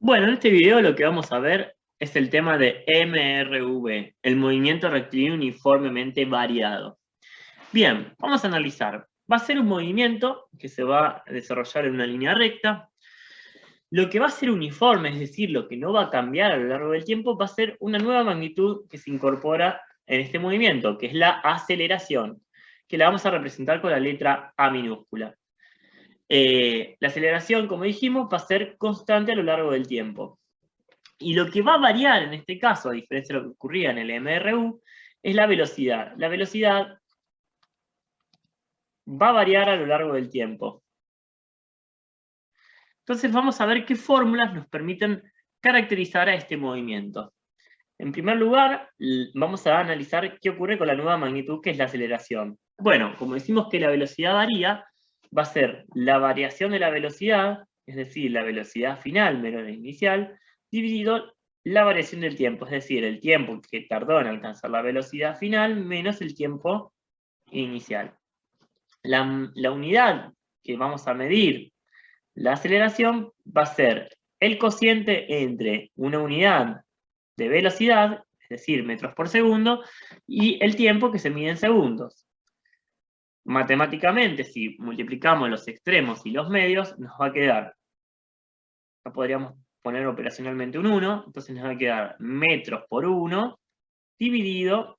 Bueno, en este video lo que vamos a ver es el tema de MRV, el movimiento rectilíneo uniformemente variado. Bien, vamos a analizar. Va a ser un movimiento que se va a desarrollar en una línea recta. Lo que va a ser uniforme, es decir, lo que no va a cambiar a lo largo del tiempo, va a ser una nueva magnitud que se incorpora en este movimiento, que es la aceleración, que la vamos a representar con la letra A minúscula. La aceleración, como dijimos, va a ser constante a lo largo del tiempo. Y lo que va a variar en este caso, a diferencia de lo que ocurría en el MRU, es la velocidad. La velocidad va a variar a lo largo del tiempo. Entonces vamos a ver qué fórmulas nos permiten caracterizar a este movimiento. En primer lugar, vamos a analizar qué ocurre con la nueva magnitud, que es la aceleración. Bueno, como decimos que la velocidad varía, va a ser la variación de la velocidad, es decir, la velocidad final menos la inicial, dividido la variación del tiempo, es decir, el tiempo que tardó en alcanzar la velocidad final menos el tiempo inicial. La unidad que vamos a medir la aceleración va a ser el cociente entre una unidad de velocidad, es decir, metros por segundo, y el tiempo que se mide en segundos. Matemáticamente, si multiplicamos los extremos y los medios, nos va a quedar, acá podríamos poner operacionalmente un 1, entonces nos va a quedar metros por 1 dividido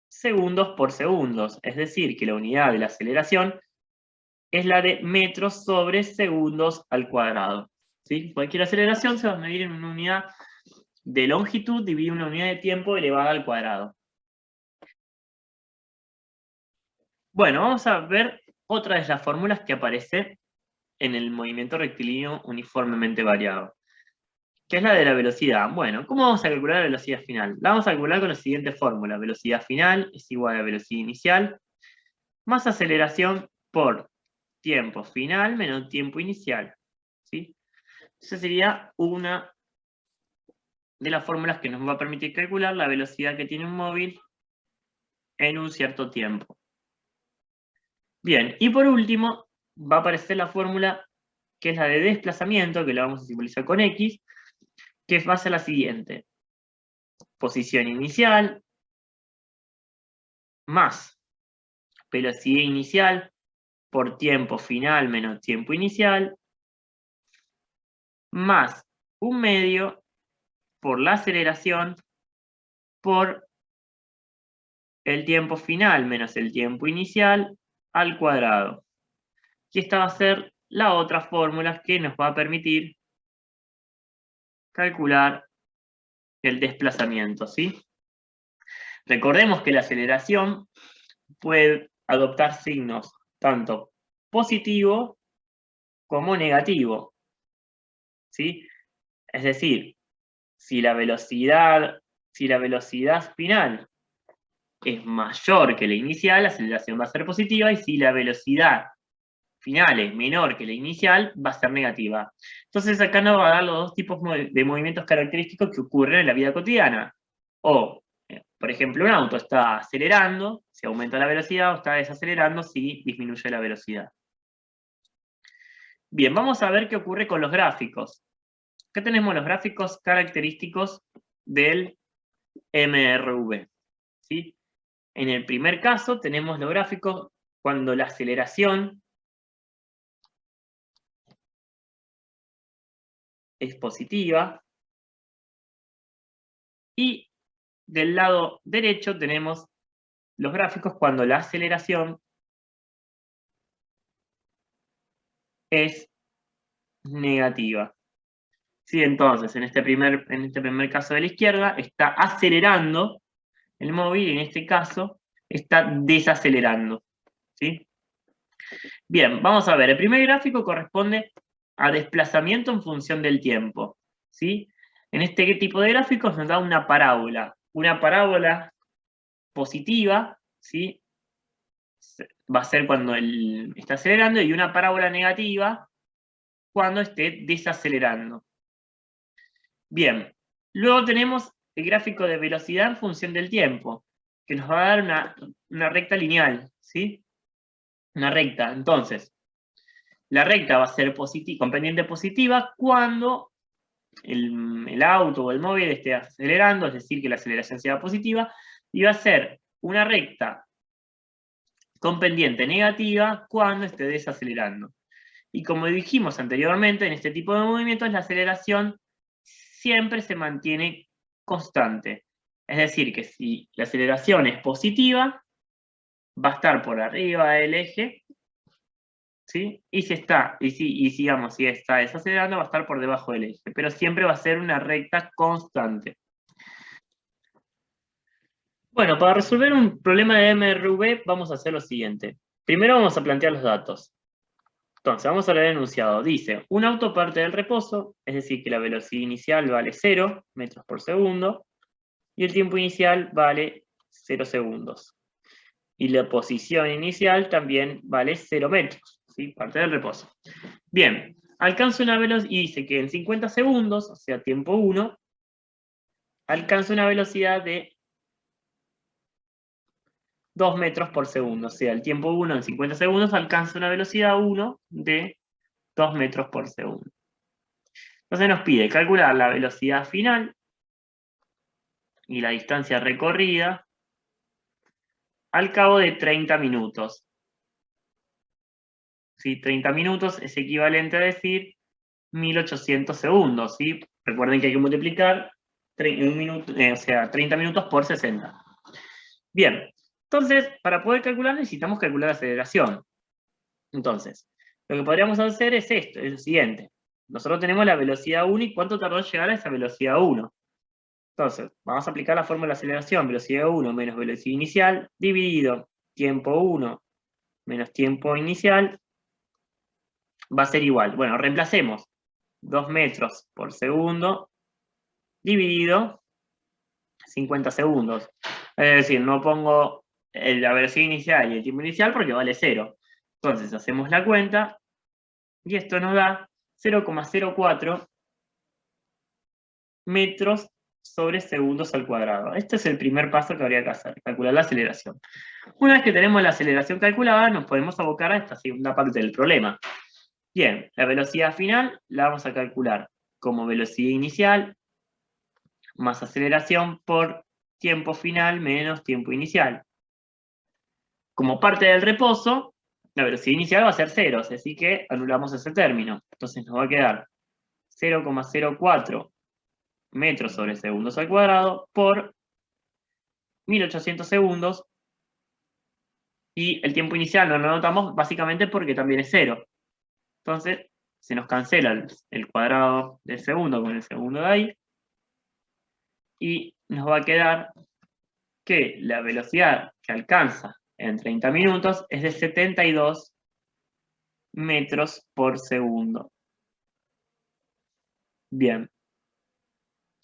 segundos por segundos, es decir, que la unidad de la aceleración es la de metros sobre segundos al cuadrado. ¿Sí? Cualquier aceleración se va a medir en una unidad de longitud dividido una unidad de tiempo elevada al cuadrado. Bueno, vamos a ver otra de las fórmulas que aparece en el movimiento rectilíneo uniformemente variado, que es la de la velocidad. Bueno, ¿cómo vamos a calcular la velocidad final? La vamos a calcular con la siguiente fórmula. Velocidad final es igual a velocidad inicial más aceleración por tiempo final menos tiempo inicial. ¿Sí? Esa sería una de las fórmulas que nos va a permitir calcular la velocidad que tiene un móvil en un cierto tiempo. Bien, y por último va a aparecer la fórmula que es la de desplazamiento, que la vamos a simbolizar con X, que va a ser la siguiente. Posición inicial más velocidad inicial por tiempo final menos tiempo inicial, más un medio por la aceleración por el tiempo final menos el tiempo inicial al cuadrado. Y esta va a ser la otra fórmula que nos va a permitir calcular el desplazamiento, ¿sí? Recordemos que la aceleración puede adoptar signos tanto positivo como negativo, ¿sí? Es decir, si la velocidad final es mayor que la inicial, la aceleración va a ser positiva, y si la velocidad final es menor que la inicial, va a ser negativa. Entonces acá nos va a dar los dos tipos de movimientos característicos que ocurren en la vida cotidiana. O, por ejemplo, un auto está acelerando, si aumenta la velocidad, o está desacelerando, si disminuye la velocidad. Bien, vamos a ver qué ocurre con los gráficos. Acá tenemos los gráficos característicos del MRV. ¿Sí? En el primer caso tenemos los gráficos cuando la aceleración es positiva, y del lado derecho tenemos los gráficos cuando la aceleración es negativa. ¿Sí? Entonces, en este primer caso de la izquierda, está acelerando el móvil, y en este caso está desacelerando. ¿Sí? Bien, vamos a ver. El primer gráfico corresponde a desplazamiento en función del tiempo. ¿Sí? En este tipo de gráficos nos da una parábola. Una parábola positiva, ¿sí? Va a ser cuando él está acelerando, y una parábola negativa cuando esté desacelerando. Bien, luego tenemos el gráfico de velocidad en función del tiempo, que nos va a dar una recta lineal, ¿sí? Una recta. Entonces, la recta va a ser con pendiente positiva cuando el auto o el móvil esté acelerando, es decir, que la aceleración sea positiva, y va a ser una recta con pendiente negativa cuando esté desacelerando. Y como dijimos anteriormente, en este tipo de movimientos la aceleración siempre se mantiene constante. Es decir, que si la aceleración es positiva, va a estar por arriba del eje, ¿sí? Y si está desacelerando, va a estar por debajo del eje, pero siempre va a ser una recta constante. Bueno, para resolver un problema de MRV vamos a hacer lo siguiente. Primero vamos a plantear los datos. Entonces, vamos a leer el enunciado. Dice, un auto parte del reposo, es decir, que la velocidad inicial vale 0 metros por segundo, y el tiempo inicial vale 0 segundos. Y la posición inicial también vale 0 metros, ¿sí? Parte del reposo. Bien, alcanza una velocidad, y dice que en 50 segundos, o sea, tiempo 1, alcanza una velocidad de 2 metros por segundo. O sea, el tiempo 1 en 50 segundos alcanza una velocidad 1 de 2 metros por segundo. Entonces nos pide calcular la velocidad final y la distancia recorrida al cabo de 30 minutos. ¿Sí? 30 minutos es equivalente a decir 1800 segundos. ¿Sí? Recuerden que hay que multiplicar 30 minutos por 60. Bien, entonces, para poder calcular necesitamos calcular la aceleración. Entonces, lo que podríamos hacer es esto, es lo siguiente. Nosotros tenemos la velocidad 1 y cuánto tardó en llegar a esa velocidad 1. Entonces, vamos a aplicar la fórmula de aceleración, velocidad 1 menos velocidad inicial, dividido tiempo 1 menos tiempo inicial, va a ser igual. Bueno, reemplacemos 2 metros por segundo, dividido 50 segundos. Es decir, no pongo la velocidad inicial y el tiempo inicial porque vale 0. Entonces, hacemos la cuenta, y esto nos da 0,04 metros sobre segundos al cuadrado. Este es el primer paso que habría que hacer, calcular la aceleración. Una vez que tenemos la aceleración calculada, nos podemos abocar a esta segunda parte del problema. Bien, la velocidad final la vamos a calcular como velocidad inicial más aceleración por tiempo final menos tiempo inicial. Como parte del reposo, la velocidad inicial va a ser 0, así que anulamos ese término. Entonces nos va a quedar 0,04 metros sobre segundos al cuadrado por 1800 segundos, y el tiempo inicial no lo notamos básicamente porque también es 0. Entonces se nos cancela el cuadrado del segundo con el segundo de ahí, y nos va a quedar que la velocidad que alcanza en 30 minutos es de 72 metros por segundo. Bien,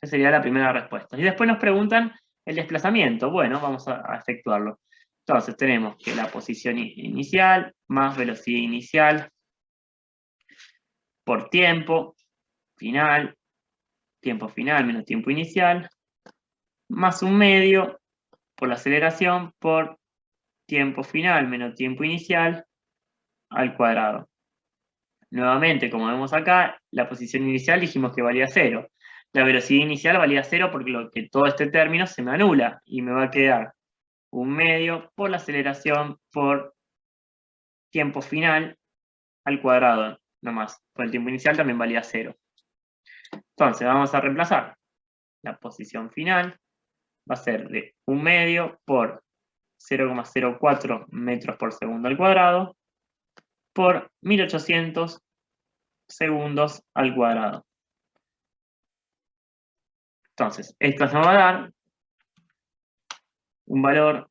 esa sería la primera respuesta. Y después nos preguntan el desplazamiento. Bueno, vamos a efectuarlo. Entonces tenemos que la posición inicial más velocidad inicial por tiempo final menos tiempo inicial, más un medio por la aceleración por tiempo final menos tiempo inicial al cuadrado. Nuevamente, como vemos acá, la posición inicial dijimos que valía 0. La velocidad inicial valía 0 porque todo este término se me anula y me va a quedar un medio por la aceleración por tiempo final al cuadrado, nomás. Por el tiempo inicial también valía 0. Entonces vamos a reemplazar. La posición final va a ser de un medio por 0,04 metros por segundo al cuadrado por 1800 segundos al cuadrado. Entonces, esto nos va a dar un valor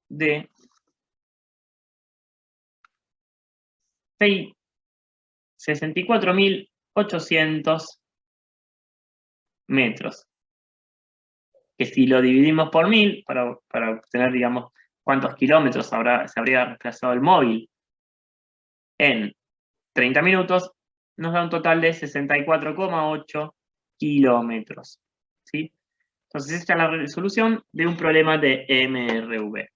de 64.800 metros. Que si lo dividimos por 1000, para obtener, digamos, cuántos kilómetros se habría desplazado el móvil en 30 minutos, nos da un total de 64,8 kilómetros. ¿Sí? Entonces, esta es la resolución de un problema de MRV.